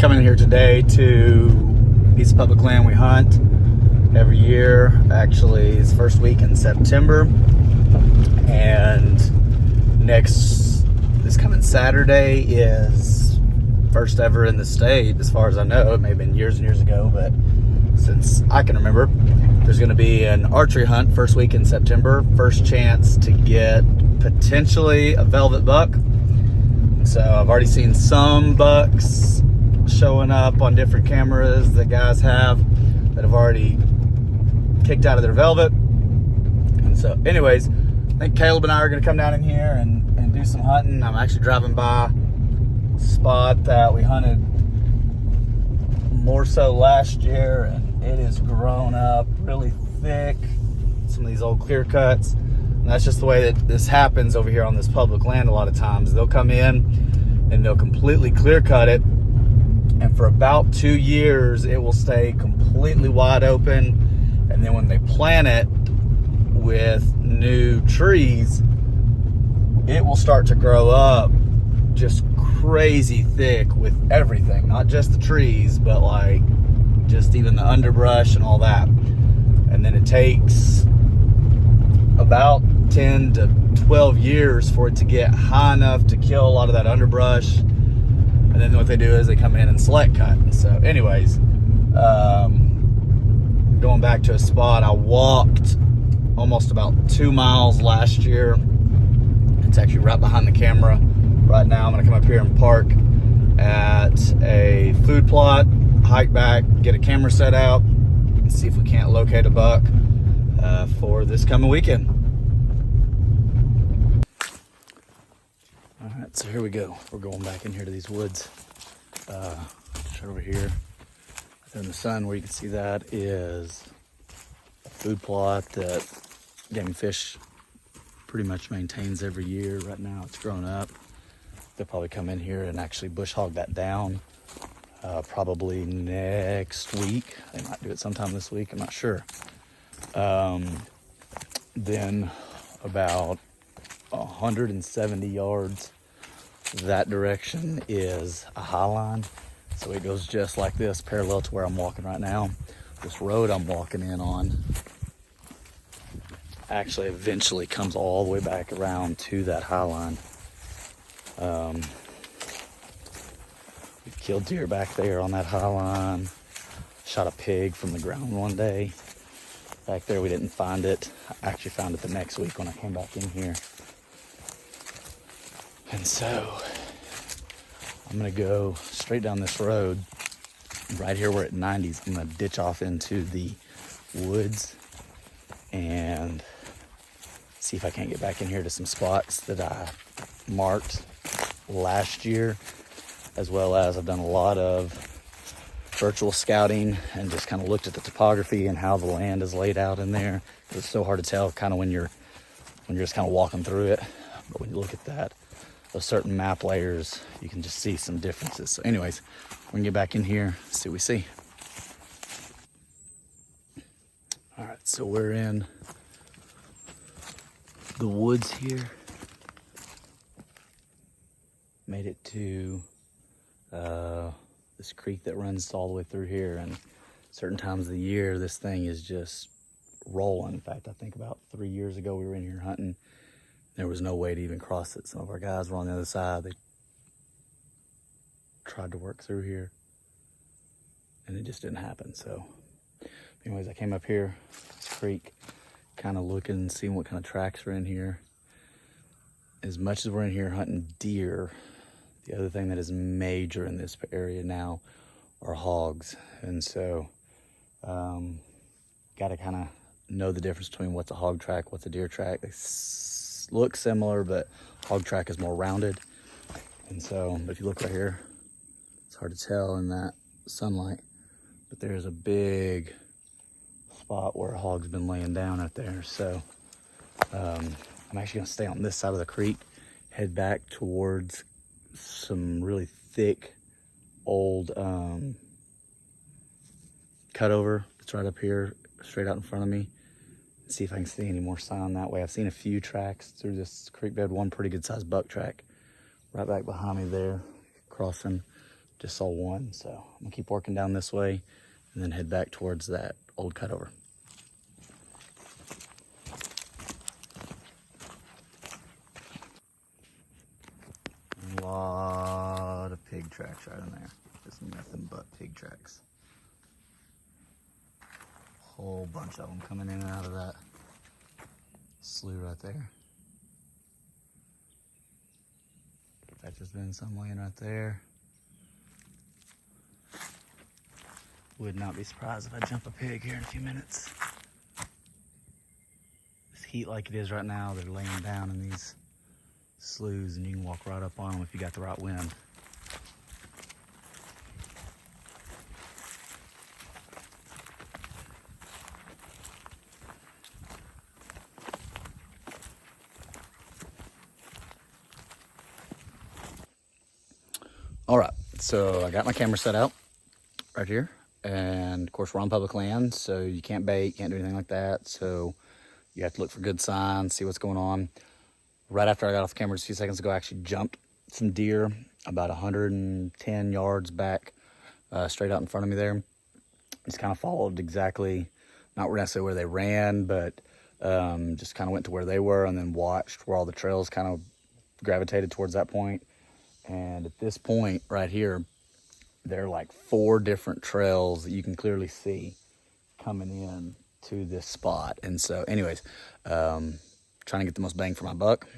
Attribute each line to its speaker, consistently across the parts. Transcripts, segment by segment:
Speaker 1: coming here today to a piece of public land we hunt every year. Actually, it's first week in September, and this coming Saturday is first ever in the state, as far as I know. It may have been years and years ago, but since I can remember, there's going to be an archery hunt first week in September. First chance to get potentially a velvet buck. So I've already seen some bucks showing up on different cameras that guys have that have already kicked out of their velvet. And so anyways, I think Caleb and I are going to come down in here and do some hunting. I'm actually driving by a spot that we hunted more so last year, and it is grown up really thick. Some of these old clear cuts. And that's just the way that this happens over here on this public land. A lot of times they'll come in and they'll completely clear cut it, and for about 2 years it will stay completely wide open. And then when they plant it with new trees, it will start to grow up just crazy thick with everything, not just the trees, but like just even the underbrush and all that. And then it takes about 10 to 12 years for it to get high enough to kill a lot of that underbrush. And then what they do is they come in and select cut. And so anyways, going back to a spot I walked almost about 2 miles last year. It's actually right behind the camera right now. I'm gonna come up here and park at a food plot, hike back, get a camera set out, and see if we can't locate a buck for this coming weekend. All right, so here we go. We're going back in here to these woods. Just over here, in the sun, where you can see that is a food plot that Game and Fish pretty much maintains every year. Right now it's grown up. They'll probably come in here and actually bush hog that down probably next week. They might do it sometime this week, I'm not sure. Then about 170 yards that direction is a high line. So it goes just like this, parallel to where I'm walking right now. This road I'm walking in on actually eventually comes all the way back around to that high line. We killed deer back there on that high line. Shot a pig from the ground one day. Back there we didn't find it. I actually found it the next week when I came back in here. And so I'm gonna go straight down this road. Right here we're at 90s. I'm gonna ditch off into the woods and see if I can't get back in here to some spots that I marked last year, as well as I've done a lot of virtual scouting and just kind of looked at the topography and how the land is laid out in there. It's so hard to tell kind of when you're just kind of walking through it, but when you look at those certain map layers, you can just see some differences. So anyways, we're gonna get back in here, see what we see. All right, so we're in the woods here. Made it to this creek that runs all the way through here, and certain times of the year this thing is just rolling. In fact, I think about 3 years ago we were in here hunting. There was no way to even cross it. Some of our guys were on the other side. They tried to work through here and it just didn't happen. So anyways, I came up here, this creek, kind of looking and seeing what kind of tracks are in here. As much as we're in here hunting deer, the other thing that is major in this area now are hogs. And so got to kind of know the difference between what's a hog track, what's a deer track. They look similar, but hog track is more rounded. And so if you look right here, it's hard to tell in that sunlight, but there's a big spot where a hog's been laying down out there. So I'm actually gonna stay on this side of the creek, head back towards some really thick old cutover that's right up here, straight out in front of me. See if I can see any more sign that way. I've seen a few tracks through this creek bed, one pretty good sized buck track right back behind me there, crossing Just saw one, so I'm gonna keep working down this way and then head back towards that old cutover. A lot of pig tracks right in there. Just nothing but pig tracks. Whole bunch of them coming in and out of that slough right there. That's just been some laying right there. Would not be surprised if I jump a pig here in a few minutes. This heat like it is right now, they're laying down in these sloughs and you can walk right up on them if you got the right wind. All right, so I got my camera set out right here. And of course we're on public land, so you can't bait, can't do anything like that. So you have to look for good signs, see what's going on. Right after I got off the camera just a few seconds ago, I actually jumped some deer about 110 yards back, straight out in front of me there. Just kind of followed exactly, not necessarily where they ran, but just kind of went to where they were and then watched where all the trails kind of gravitated towards that point. And at this point right here, there are like 4 different trails that you can clearly see coming in to this spot. And so anyways, trying to get the most bang for my buck.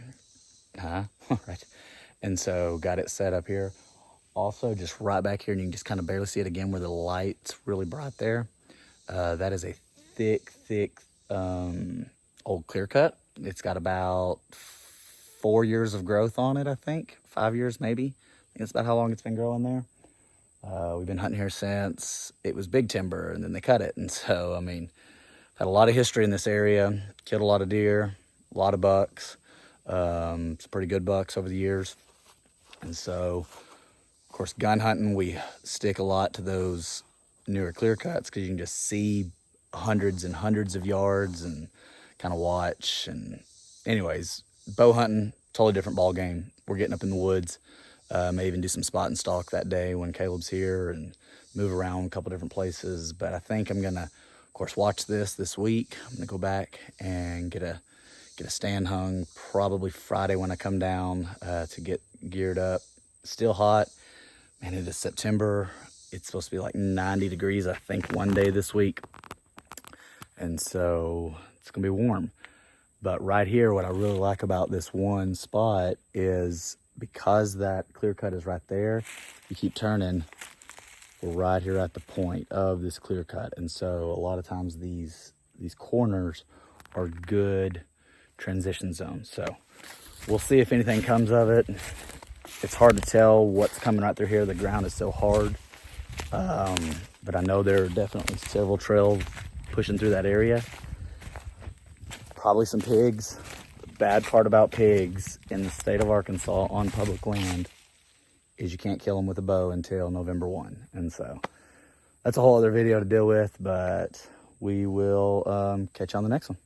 Speaker 1: Right. And so got it set up here. Also just right back here, and you can just kind of barely see it again where the light's really bright there. That is a thick old clear cut. It's got about 4 years of growth on it, I think. 5 years maybe. I think that's about how long it's been growing there. We've been hunting here since it was big timber, and then they cut it. And so, I mean, had a lot of history in this area, killed a lot of deer, a lot of bucks, some pretty good bucks over the years. And so, of course, gun hunting, we stick a lot to those newer clear cuts because you can just see hundreds and hundreds of yards and kind of watch. And anyways, bow hunting, totally different ball game. We're getting up in the woods. May even do some spot and stalk that day when Caleb's here and move around a couple different places. But I think I'm gonna, of course, watch this week. I'm gonna go back and get a stand hung probably Friday when I come down to get geared up. Still hot, man. It is September. It's supposed to be like 90 degrees, I think, one day this week, and so it's gonna be warm. But right here, what I really like about this one spot is because that clear cut is right there, you keep turning, we're right here at the point of this clear cut. And so a lot of times these corners are good transition zones. So we'll see if anything comes of it. It's hard to tell what's coming right through here. The ground is so hard. But I know there are definitely several trails pushing through that area. Probably some pigs. Bad part about pigs in the state of Arkansas on public land is you can't kill them with a bow until November 1. And so that's a whole other video to deal with, but we will catch you on the next one.